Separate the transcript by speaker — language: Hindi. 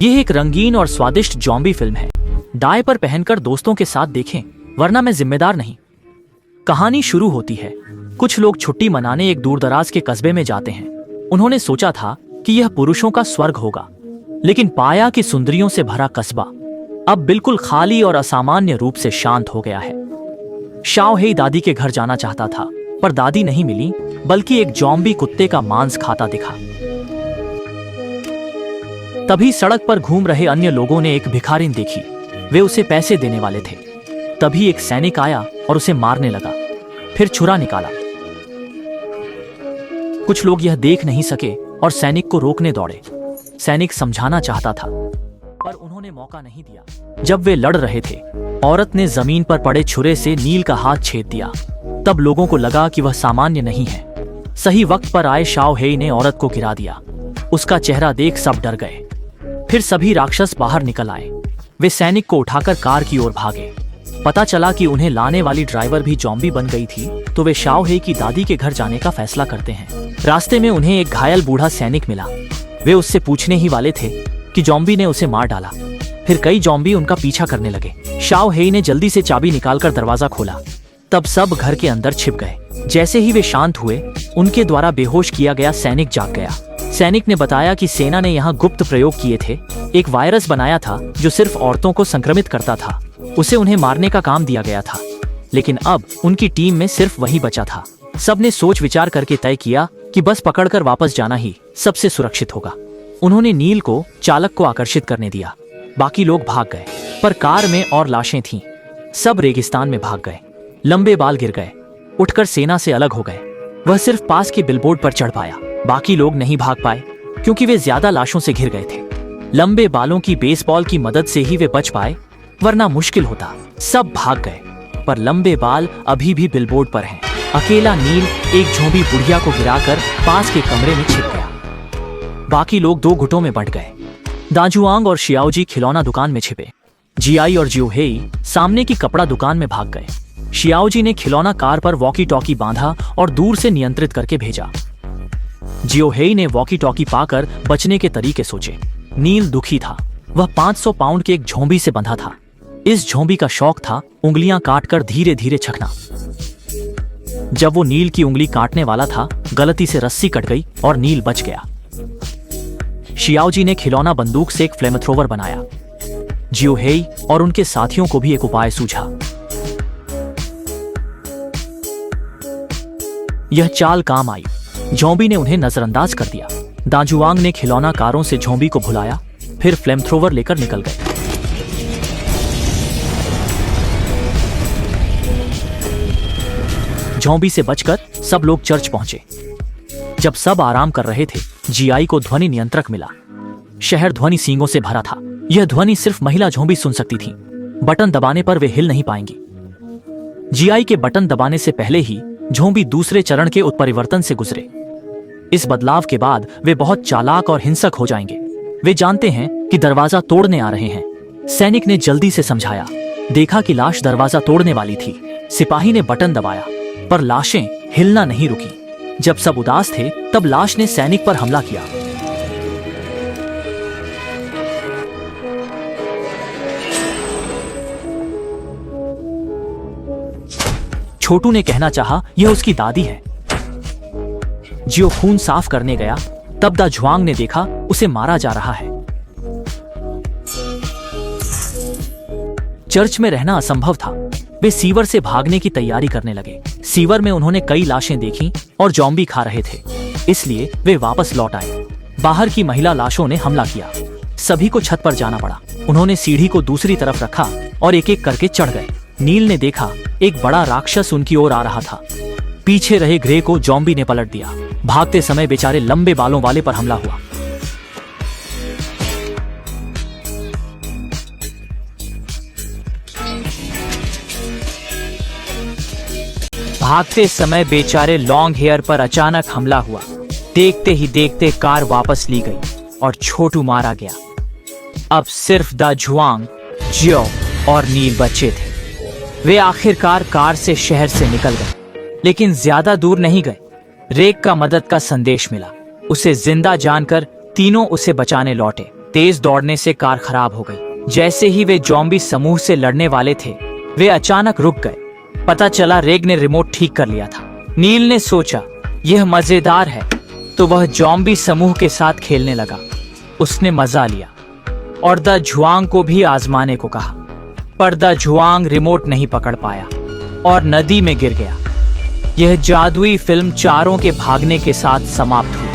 Speaker 1: यह एक रंगीन और स्वादिष्ट ज़ॉम्बी फिल्म है। डायपर पहनकर दोस्तों के साथ देखें, वरना मैं जिम्मेदार नहीं। कहानी शुरू होती है। कुछ लोग छुट्टी मनाने एक दूरदराज के कस्बे में जाते हैं। उन्होंने सोचा था कि यह पुरुषों का स्वर्ग होगा, लेकिन पाया कि सुंदरियों से भरा कस्बा अब बिल्कुल खाली और असामान्य रूप से शांत हो गया है। शाओ हेई दादी के घर जाना चाहता था, पर दादी नहीं मिली, बल्कि एक ज़ॉम्बी कुत्ते का मांस खाता दिखा। तभी सड़क पर घूम रहे अन्य लोगों ने एक भिखारिन देखी। वे उसे पैसे देने वाले थे। तभी एक सैनिक आया और उसे मारने लगा, फिर छुरा निकाला। कुछ लोग यह देख नहीं सके और सैनिक को रोकने दौड़े। सैनिक समझाना चाहता था, पर उन्होंने मौका नहीं दिया। जब वे लड़ रहे थे, औरत ने जमीन पर पड़े छुरे से नील का हाथ छेद दिया। तब लोगों को लगा कि वह सामान्य नहीं है। सही वक्त पर आए शाओ हेई ने औरत को गिरा दिया। उसका चेहरा देख सब डर गए। फिर सभी राक्षस बाहर निकल आए। वे सैनिक को उठाकर कार की ओर भागे। पता चला कि उन्हें लाने वाली ड्राइवर भी ज़ॉम्बी बन गई थी, तो वे शाओ हेई की दादी के घर जाने का फैसला करते हैं। रास्ते में उन्हें एक घायल बूढ़ा सैनिक मिला। वे उससे पूछने ही वाले थे कि ज़ॉम्बी ने उसे मार डाला। फिर कई ज़ॉम्बी उनका पीछा करने लगे। शाओ हेई ने जल्दी से चाबी निकालकर दरवाजा खोला। तब सब घर के अंदर छिप गए। जैसे ही वे शांत हुए, उनके द्वारा बेहोश किया गया सैनिक जाग गया। सैनिक ने बताया कि सेना ने यहाँ गुप्त प्रयोग किए थे। एक वायरस बनाया था जो सिर्फ औरतों को संक्रमित करता था। उसे उन्हें मारने का काम दिया गया था, लेकिन अब उनकी टीम में सिर्फ वही बचा था। सबने सोच विचार करके तय किया कि बस पकड़कर वापस जाना ही सबसे सुरक्षित होगा। उन्होंने नील को चालक को आकर्षित करने दिया। बाकी लोग भाग गए, पर कार में और लाशें थीं। सब रेगिस्तान में भाग गए। लंबे बाल गिर गए, उठकर सेना से अलग हो गए। वह सिर्फ पास के बिलबोर्ड पर चढ़ पाया। बाकी लोग नहीं भाग पाए क्योंकि वे ज्यादा लाशों से घिर गए थे। लंबे बालों की बेसबॉल की मदद से ही वे बच पाए, वरना मुश्किल होता। सब भाग गए, पर लंबे बाल अभी भी बिलबोर्ड पर हैं। अकेला नील एक ज़ॉम्बी बुढ़िया को गिराकर पास के कमरे में छिप गया। बाकी लोग दो गुटों में बंट गए। दाजुआंग और शियाओजी खिलौना दुकान में छिपे। जियाई और जियो हेई सामने की कपड़ा दुकान में भाग गए। शियाओजी ने खिलौना कार पर वॉकी टॉकी बांधा और दूर से नियंत्रित करके भेजा। जियो हेई ने वॉकी टॉकी पाकर बचने के तरीके सोचे। नील दुखी था। वह 500 पाउंड के एक ज़ॉम्बी से बंधा था। इस ज़ॉम्बी का शौक था उंगलियां काटकर धीरे धीरे छकना। जब वो नील की उंगली काटने वाला था, गलती से रस्सी कट गई और नील बच गया। शियाओजी ने खिलौना बंदूक से एक फ्लेमथ्रोवर बनाया। जियो हेई और उनके साथियों को भी एक उपाय सूझा। यह चाल काम आई। ज़ॉम्बी ने उन्हें नजरअंदाज कर दिया। दाजुआंग ने खिलौना कारों से ज़ॉम्बी को भुलाया, फिर फ्लेमथ्रोवर लेकर निकल गए। ज़ॉम्बी से बचकर सब लोग चर्च पहुंचे। जब सब आराम कर रहे थे, जियाई को ध्वनि नियंत्रक मिला। शहर ध्वनि सींगों से भरा था। यह ध्वनि सिर्फ महिला ज़ॉम्बी सुन सकती थी। बटन दबाने पर वे हिल नहीं पाएंगी। जियाई के बटन दबाने से पहले ही ज़ॉम्बी दूसरे चरण के उत्परिवर्तन से गुजरे। इस बदलाव के बाद वे बहुत चालाक और हिंसक हो जाएंगे। वे जानते हैं कि दरवाजा तोड़ने आ रहे हैं। सैनिक ने जल्दी से समझाया। देखा कि लाश दरवाजा तोड़ने वाली थी। सिपाही ने बटन दबाया, पर लाशें हिलना नहीं रुकी। जब सब उदास थे, तब लाश ने सैनिक पर हमला किया। छोटू ने कहना चाहा, यह उसकी दादी है। जियो खून साफ करने गया, तब दाजुआंग ने देखा उसे मारा जा रहा है। चर्च में रहना असंभव था। वे सीवर से भागने की तैयारी करने लगे। सीवर में उन्होंने कई लाशें देखीं और ज़ॉम्बी खा रहे थे, इसलिए वे वापस लौट आए। बाहर की महिला लाशों ने हमला किया। सभी को छत पर जाना पड़ा। उन्होंने सीढ़ी को दूसरी तरफ रखा और एक एक करके चढ़ गए। नील ने देखा एक बड़ा राक्षस उनकी ओर आ रहा था। पीछे रहे ग्रे को ज़ॉम्बी ने पलट दिया। भागते समय बेचारे लंबे बालों वाले पर हमला हुआ।
Speaker 2: भागते समय बेचारे लॉन्ग हेयर पर अचानक हमला हुआ। देखते ही देखते कार वापस ली गई और छोटू मारा गया। अब सिर्फ दाजुआंग, जियो और नील बचे थे। वे आखिरकार कार से शहर से निकल गए, लेकिन ज्यादा दूर नहीं गए। रेक का मदद का संदेश मिला। उसे जिंदा जानकर तीनों उसे बचाने लौटे। तेज दौड़ने से कार खराब हो गई। जैसे ही वे जॉम्बी समूह से लड़ने वाले थे, वे अचानक रुक गए। पता चला रेग ने रिमोट ठीक कर लिया था। नील ने सोचा यह मजेदार है, तो वह जॉम्बी समूह के साथ खेलने लगा। उसने मजा लिया और द जुआंग को भी आजमाने को कहा, पर द जुआंग रिमोट नहीं पकड़ पाया और नदी में गिर गया। यह जादुई फिल्म चारों के भागने के साथ समाप्त हुई।